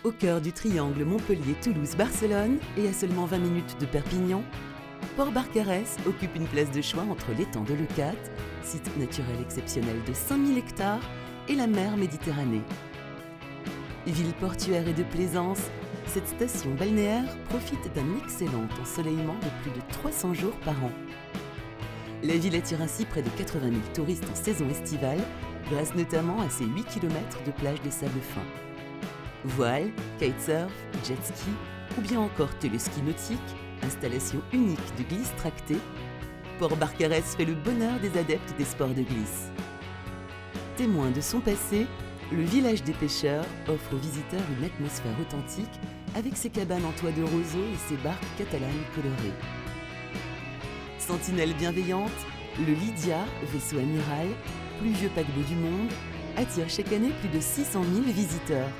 Au cœur du triangle Montpellier-Toulouse-Barcelone et à seulement 20 minutes de Perpignan, Port-Barcarès occupe une place de choix entre l'étang de Leucate, site naturel exceptionnel de 5000 hectares, et la mer Méditerranée. Ville portuaire et de plaisance, cette station balnéaire profite d'un excellent ensoleillement de plus de 300 jours par an. La ville attire ainsi près de 80 000 touristes en saison estivale, grâce notamment à ses 8 km de plages de sable fin. Voile, kitesurf, jet ski ou bien encore téléski nautique, installation unique de glisse tractée, Port-Barcarès fait le bonheur des adeptes des sports de glisse. Témoin de son passé, le village des pêcheurs offre aux visiteurs une atmosphère authentique avec ses cabanes en toit de roseaux et ses barques catalanes colorées. Sentinelle bienveillante, le Lydia, vaisseau amiral, plus vieux paquebot du monde, attire chaque année plus de 600 000 visiteurs.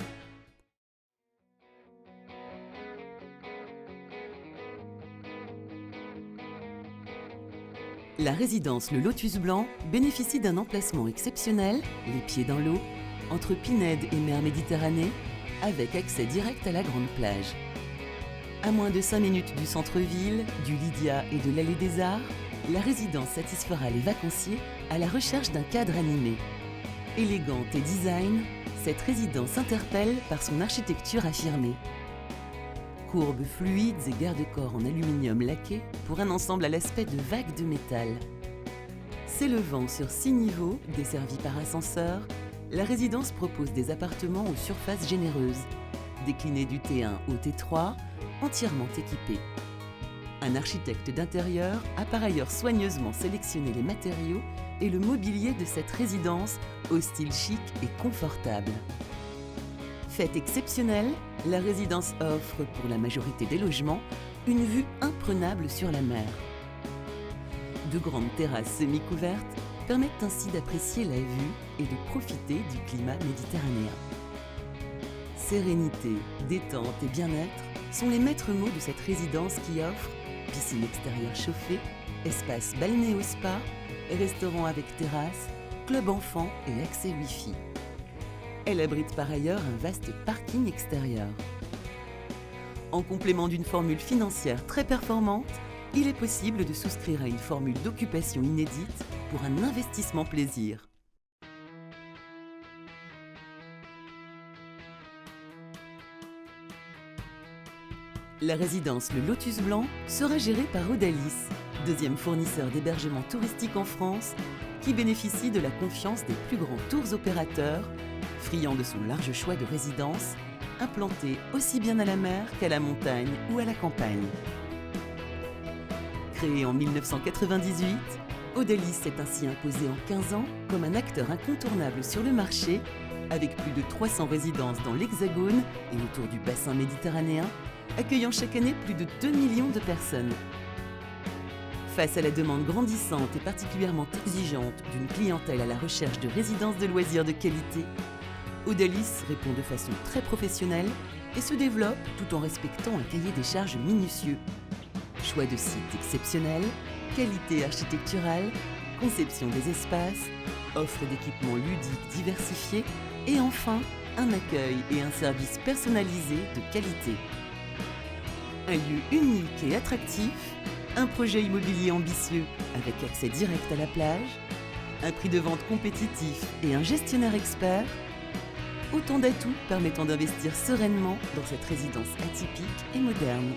La résidence Le Lotus Blanc bénéficie d'un emplacement exceptionnel, les pieds dans l'eau, entre Pinède et mer Méditerranée, avec accès direct à la grande plage. À moins de 5 minutes du centre-ville, du Lydia et de l'Allée des Arts, la résidence satisfera les vacanciers à la recherche d'un cadre animé. Élégante et design, cette résidence interpelle par son architecture affirmée. Courbes fluides et garde-corps en aluminium laqué pour un ensemble à l'aspect de vagues de métal. S'élevant sur 6 niveaux, desservis par ascenseur, la résidence propose des appartements aux surfaces généreuses, déclinés du T1 au T3, entièrement équipés. Un architecte d'intérieur a par ailleurs soigneusement sélectionné les matériaux et le mobilier de cette résidence au style chic et confortable. Fait exceptionnelle, la résidence offre, pour la majorité des logements, une vue imprenable sur la mer. De grandes terrasses semi-couvertes permettent ainsi d'apprécier la vue et de profiter du climat méditerranéen. Sérénité, détente et bien-être sont les maîtres mots de cette résidence qui offre piscine extérieure chauffée, espace balnéo-spa, restaurant avec terrasse, club enfants et accès Wi-Fi. Elle abrite par ailleurs un vaste parking extérieur. En complément d'une formule financière très performante, il est possible de souscrire à une formule d'occupation inédite pour un investissement plaisir. La résidence Le Lotus Blanc sera gérée par Odalis, deuxième fournisseur d'hébergement touristique en France, qui bénéficie de la confiance des plus grands tours opérateurs, friand de son large choix de résidences, implantés aussi bien à la mer qu'à la montagne ou à la campagne. Créé en 1998, Odalis s'est ainsi imposé en 15 ans comme un acteur incontournable sur le marché, avec plus de 300 résidences dans l'Hexagone et autour du bassin méditerranéen, accueillant chaque année plus de 2 millions de personnes. Face à la demande grandissante et particulièrement exigeante d'une clientèle à la recherche de résidences de loisirs de qualité, Odalis répond de façon très professionnelle et se développe tout en respectant un cahier des charges minutieux. Choix de sites exceptionnels, qualité architecturale, conception des espaces, offre d'équipements ludiques diversifiés et enfin un accueil et un service personnalisé de qualité. Un lieu unique et attractif, un projet immobilier ambitieux avec accès direct à la plage, un prix de vente compétitif et un gestionnaire expert, autant d'atouts permettant d'investir sereinement dans cette résidence atypique et moderne.